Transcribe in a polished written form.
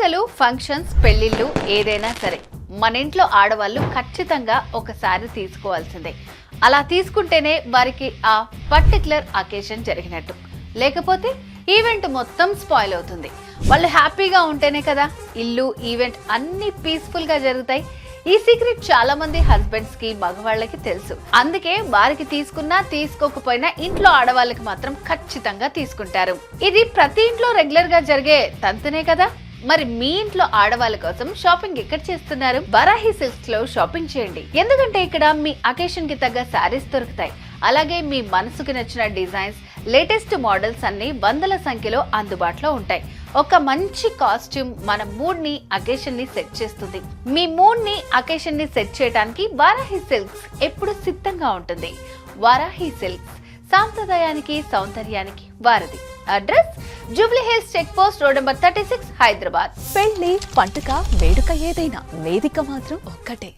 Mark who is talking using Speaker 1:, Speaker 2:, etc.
Speaker 1: పండగలు, ఫంక్షన్స్, పెళ్లిళ్ళు ఏదైనా సరే మన ఇంట్లో ఆడవాళ్ళు ఖచ్చితంగా ఒక శారీ తీసుకోవాల్సిందే. అలా తీసుకుంటేనే వారికి ఆ పర్టికులర్ అకేషన్ జరిగినట్టు. లేకపోతే ఈవెంట్ మొత్తం స్పాయిల్ అవుతుంది. వాళ్ళు హ్యాపీగా ఉంటేనే కదా ఇల్లు, ఈవెంట్ అన్ని పీస్ఫుల్ గా జరుగుతాయి. ఈ సీక్రెట్ చాలా మంది హస్బెండ్స్ కి, మగవాళ్ళకి తెలుసు. అందుకే వారికి తీసుకున్నా తీసుకోకపోయినా ఇంట్లో ఆడవాళ్ళకి మాత్రం ఖచ్చితంగా తీసుకుంటారు. ఇది ప్రతి ఇంట్లో రెగ్యులర్ గా జరిగే తంతునే కదా. మరి మీ ఇంట్లో ఆడవాళ్ళ కోసం షాపింగ్ ఎక్కడ చేస్తున్నారు? వరాహి సిల్క్స్ లో షాపింగ్ చేయండి. ఎందుకంటే ఇక్కడ మీ అకేషన్ కి తగ్గ శారీస్ దొరుకుతాయి. అలాగే మీ మనసుకు నచ్చిన డిజైన్స్, లేటెస్ట్ మోడల్స్ అన్ని వందల సంఖ్యలో అందుబాటులో ఉంటాయి. ఒక మంచి కాస్ట్యూమ్ మన మూడ్ ని, అకేషన్ ని సెట్ చేస్తుంది. మీ మూడ్ ని, అకేషన్ ని సెట్ చేయడానికి వారాహి సిల్క్స్ ఎప్పుడు సిద్ధంగా ఉంటుంది. వారాహి సిల్క్స్ సాంప్రదాయానికి, సౌందర్యానికి వారధి. Address Jubilee Hills Check Post, road number 36, Hyderabad.
Speaker 2: పెళ్లి, పండుగ, వేడుక ఏదైనా వేదిక మాత్రం ఒక్కటే.